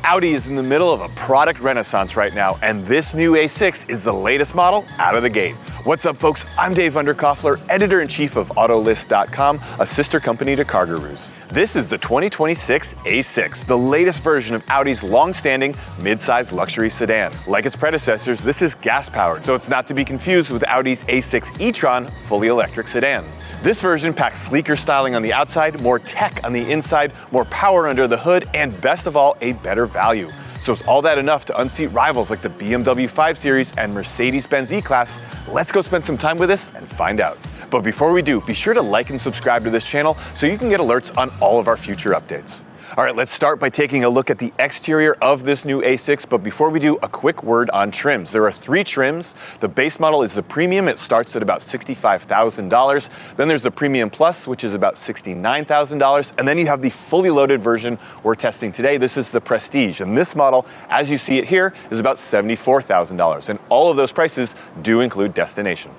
Audi is in the middle of a product renaissance right now, and this new A6 is the latest model out of the gate. What's up, folks? I'm Dave Undercoffler, editor-in-chief of Autolist.com, a sister company to CarGurus. This is the 2026 A6, the latest version of Audi's long-standing mid-size luxury sedan. Like its predecessors, this is gas-powered, so it's not to be confused with Audi's A6 e-tron fully electric sedan. This version packs sleeker styling on the outside, more tech on the inside, more power under the hood, and best of all, a better value. So is all that enough to unseat rivals like the BMW 5 Series and Mercedes-Benz E-Class? Let's go spend some time with this and find out. But before we do, be sure to like and subscribe to this channel so you can get alerts on all of our future updates. All right, let's start by taking a look at the exterior of this new A6, but before we do, a quick word on trims. There are 3 trims. The base model is the Premium. It starts at about $65,000. Then there's the Premium Plus, which is about $69,000. And then you have the fully loaded version we're testing today. This is the Prestige. And this model, as you see it here, is about $74,000. And all of those prices do include destination.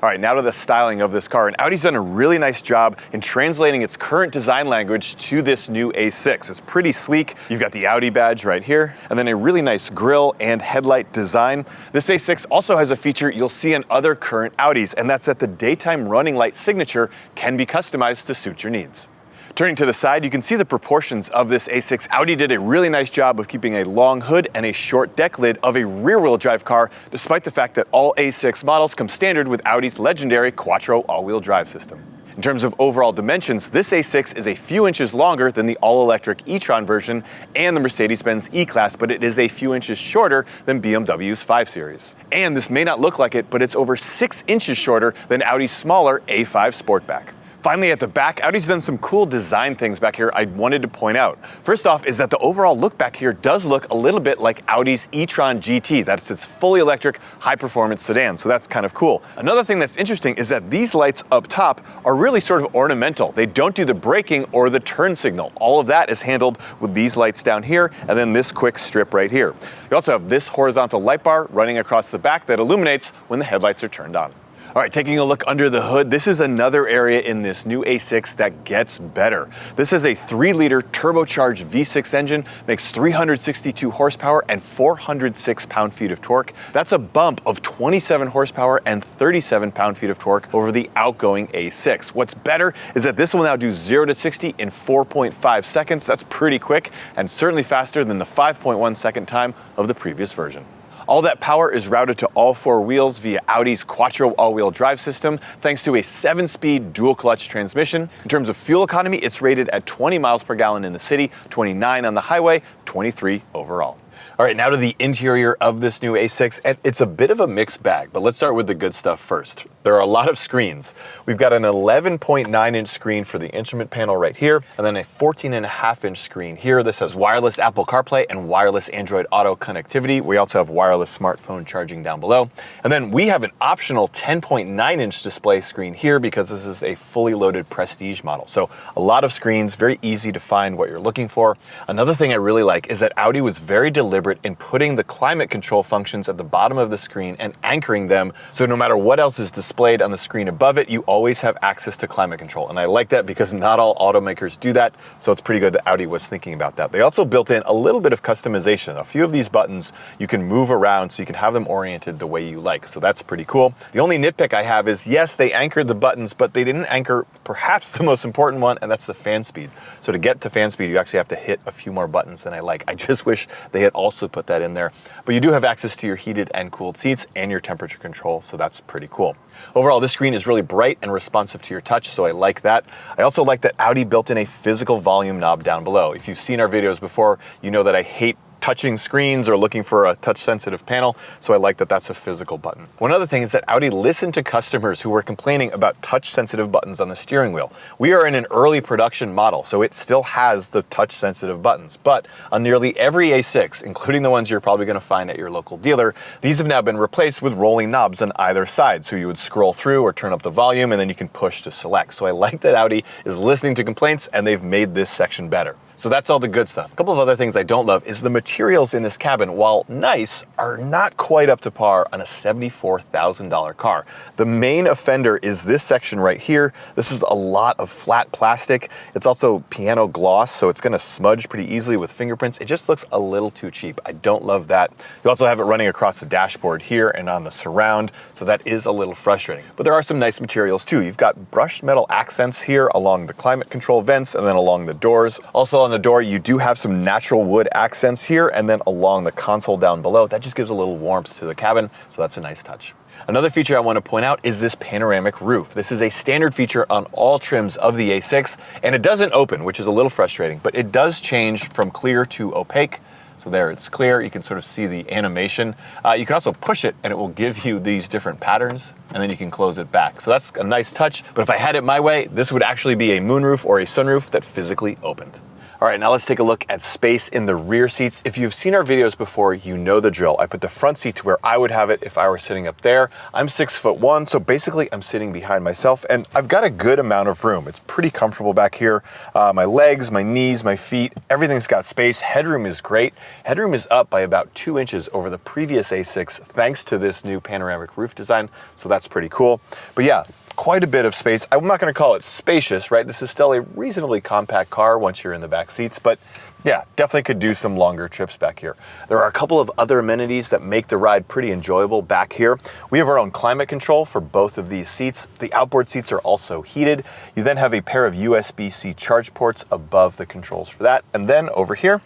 All right, now to the styling of this car. And Audi's done a really nice job in translating its current design language to this new A6. It's pretty sleek. You've got the Audi badge right here, and then a really nice grille and headlight design. This A6 also has a feature you'll see in other current Audis, and that's that the daytime running light signature can be customized to suit your needs. Turning to the side, you can see the proportions of this A6. Audi did a really nice job of keeping a long hood and a short deck lid of a rear-wheel drive car, despite the fact that all A6 models come standard with Audi's legendary Quattro all-wheel drive system. In terms of overall dimensions, this A6 is a few inches longer than the all-electric e-tron version and the Mercedes-Benz E-Class, but it is a few inches shorter than BMW's 5 Series. And this may not look like it, but it's over 6 inches shorter than Audi's smaller A5 Sportback. Finally, at the back, Audi's done some cool design things back here I wanted to point out. First off is that the overall look back here does look a little bit like Audi's e-tron GT. That's its fully electric, high-performance sedan, so that's kind of cool. Another thing that's interesting is that these lights up top are really sort of ornamental. They don't do the braking or the turn signal. All of that is handled with these lights down here and then this quick strip right here. You also have this horizontal light bar running across the back that illuminates when the headlights are turned on. All right, taking a look under the hood, this is another area in this new A6 that gets better. This is a 3-liter turbocharged V6 engine, makes 362 horsepower and 406 pound-feet of torque. That's a bump of 27 horsepower and 37 pound-feet of torque over the outgoing A6. What's better is that this will now do 0 to 60 in 4.5 seconds. That's pretty quick and certainly faster than the 5.1 second time of the previous version. All that power is routed to all 4 wheels via Audi's Quattro all-wheel drive system, thanks to a 7-speed dual-clutch transmission. In terms of fuel economy, it's rated at 20 miles per gallon in the city, 29 on the highway, 23 overall. All right, now to the interior of this new A6, and it's a bit of a mixed bag, but let's start with the good stuff first. There are a lot of screens. We've got an 11.9-inch screen for the instrument panel right here, and then a 14.5-inch screen here. This has wireless Apple CarPlay and wireless Android Auto connectivity. We also have wireless smartphone charging down below. And then we have an optional 10.9-inch display screen here because this is a fully loaded Prestige model. So a lot of screens, very easy to find what you're looking for. Another thing I really like is that Audi was very deliberate in putting the climate control functions at the bottom of the screen and anchoring them, so no matter what else is displayed on the screen above it, you always have access to climate control. And I like that because not all automakers do that, so it's pretty good that Audi was thinking about that. They also built in a little bit of customization. A few of these buttons you can move around so you can have them oriented the way you like, so that's pretty cool. The only nitpick I have is, yes, they anchored the buttons, but they didn't anchor perhaps the most important one, and that's the fan speed. So to get to fan speed, you actually have to hit a few more buttons than I like. I just wish they had also put that in there. But you do have access to your heated and cooled seats and your temperature control, so that's pretty cool. Overall, this screen is really bright and responsive to your touch, so I like that. I also like that Audi built in a physical volume knob down below. If you've seen our videos before, you know that I hate touching screens or looking for a touch-sensitive panel, so I like that that's a physical button. One other thing is that Audi listened to customers who were complaining about touch-sensitive buttons on the steering wheel. We are in an early production model, so it still has the touch-sensitive buttons, but on nearly every A6, including the ones you're probably going to find at your local dealer, these have now been replaced with rolling knobs on either side, so you would scroll through or turn up the volume, and then you can push to select. So I like that Audi is listening to complaints, and they've made this section better. So that's all the good stuff. A couple of other things I don't love is the materials in this cabin, while nice, are not quite up to par on a $74,000 car. The main offender is this section right here. This is a lot of flat plastic. It's also piano gloss, so it's gonna smudge pretty easily with fingerprints. It just looks a little too cheap. I don't love that. You also have it running across the dashboard here and on the surround, so that is a little frustrating. But there are some nice materials too. You've got brushed metal accents here along the climate control vents and then along the doors. Also on the door, you do have some natural wood accents here and then along the console down below. That just gives a little warmth to the cabin, so that's a nice touch. Another feature I want to point out is this panoramic roof. This is a standard feature on all trims of the A6, and it doesn't open, which is a little frustrating, but it does change from clear to opaque. So there, it's clear. You can sort of see the animation. You can also push it and it will give you these different patterns, and then you can close it back. So that's a nice touch, but if I had it my way, this would actually be a moonroof or a sunroof that physically opened. All right, now let's take a look at space in the rear seats. If you've seen our videos before, you know the drill. I put the front seat to where I would have it if I were sitting up there. I'm 6'1", so basically I'm sitting behind myself, and I've got a good amount of room. It's pretty comfortable back here. My legs, my knees, my feet, everything's got space. Headroom is great. Headroom is up by about 2 inches over the previous A6 thanks to this new panoramic roof design, so that's pretty cool. But yeah, quite a bit of space. I'm not going to call it spacious, right? This is still a reasonably compact car once you're in the back seats, but yeah, definitely could do some longer trips back here. There are a couple of other amenities that make the ride pretty enjoyable back here. We have our own climate control for both of these seats. The outboard seats are also heated. You then have a pair of USB-C charge ports above the controls for that. And then over here,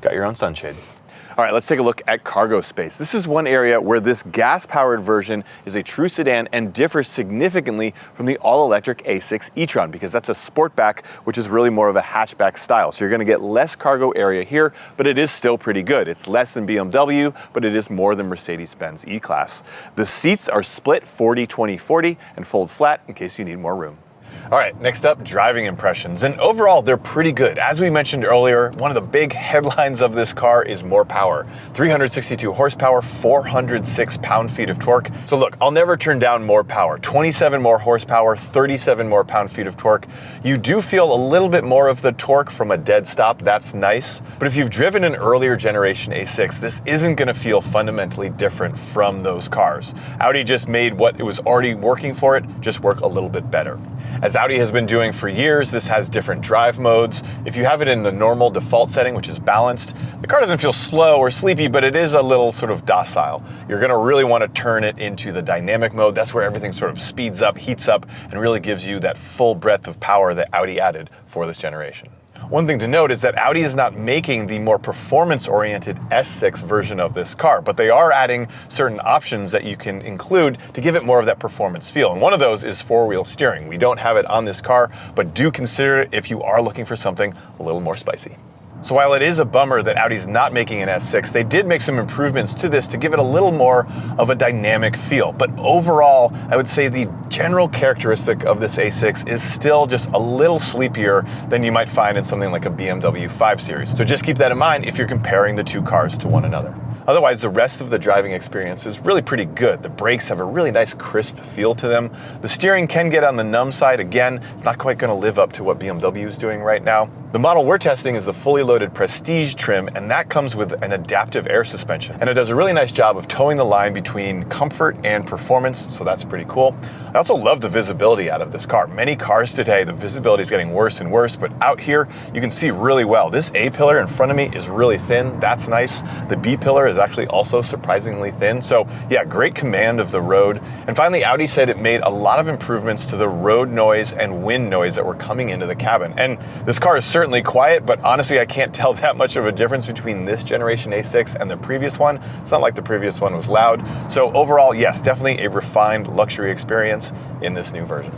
got your own sunshade. All right, let's take a look at cargo space. This is one area where this gas-powered version is a true sedan and differs significantly from the all-electric A6 e-tron, because that's a sportback, which is really more of a hatchback style. So you're gonna get less cargo area here, but it is still pretty good. It's less than BMW, but it is more than Mercedes-Benz E-Class. The seats are split 40-20-40 and fold flat in case you need more room. All right, next up, driving impressions. And overall, they're pretty good. As we mentioned earlier, one of the big headlines of this car is more power. 362 horsepower, 406 pound-feet of torque. So look, I'll never turn down more power. 27 more horsepower, 37 more pound-feet of torque. You do feel a little bit more of the torque from a dead stop. That's nice. But if you've driven an earlier generation A6, this isn't gonna feel fundamentally different from those cars. Audi just made what it was already working for it just work a little bit better. As Audi has been doing for years, this has different drive modes. If you have it in the normal default setting, which is balanced, the car doesn't feel slow or sleepy, but it is a little sort of docile. You're gonna really wanna turn it into the dynamic mode. That's where everything sort of speeds up, heats up, and really gives you that full breadth of power that Audi added for this generation. One thing to note is that Audi is not making the more performance-oriented S6 version of this car, but they are adding certain options that you can include to give it more of that performance feel. And one of those is four-wheel steering. We don't have it on this car, but do consider it if you are looking for something a little more spicy. So while it is a bummer that Audi's not making an S6, they did make some improvements to this to give it a little more of a dynamic feel. But overall, I would say the general characteristic of this A6 is still just a little sleepier than you might find in something like a BMW 5 Series. So just keep that in mind if you're comparing the two cars to one another. Otherwise, the rest of the driving experience is really pretty good. The brakes have a really nice crisp feel to them. The steering can get on the numb side. Again, it's not quite going to live up to what BMW is doing right now. The model we're testing is the fully loaded Prestige trim, and that comes with an adaptive air suspension. And it does a really nice job of towing the line between comfort and performance, so that's pretty cool. I also love the visibility out of this car. Many cars today, the visibility is getting worse and worse, but out here, you can see really well. This A pillar in front of me is really thin. That's nice. The B pillar is actually also surprisingly thin. So yeah, great command of the road. And finally, Audi said it made a lot of improvements to the road noise and wind noise that were coming into the cabin. And this car is certainly quiet, but honestly, I can't tell that much of a difference between this generation A6 and the previous one. It's not like the previous one was loud. So overall, yes, definitely a refined luxury experience in this new version.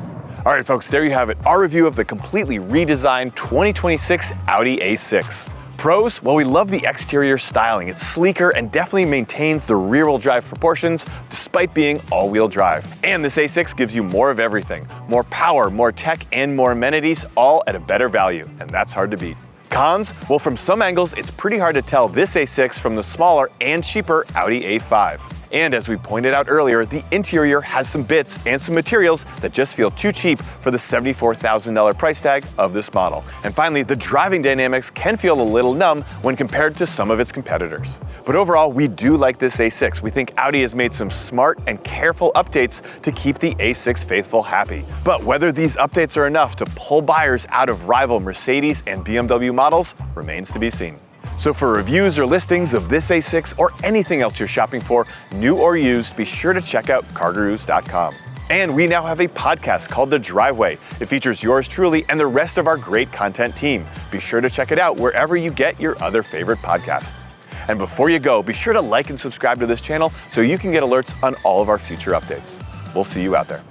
All right, folks, there you have it. Our review of the completely redesigned 2026 Audi A6. Pros? Well, we love the exterior styling. It's sleeker and definitely maintains the rear-wheel drive proportions despite being all-wheel drive. And this A6 gives you more of everything. More power, more tech, and more amenities, all at a better value. And that's hard to beat. Cons? Well, from some angles, it's pretty hard to tell this A6 from the smaller and cheaper Audi A5. And as we pointed out earlier, the interior has some bits and some materials that just feel too cheap for the $74,000 price tag of this model. And finally, the driving dynamics can feel a little numb when compared to some of its competitors. But overall, we do like this A6. We think Audi has made some smart and careful updates to keep the A6 faithful happy. But whether these updates are enough to pull buyers out of rival Mercedes and BMW models remains to be seen. So for reviews or listings of this A6 or anything else you're shopping for, new or used, be sure to check out CarGurus.com. And we now have a podcast called The Driveway. It features yours truly and the rest of our great content team. Be sure to check it out wherever you get your other favorite podcasts. And before you go, be sure to like and subscribe to this channel so you can get alerts on all of our future updates. We'll see you out there.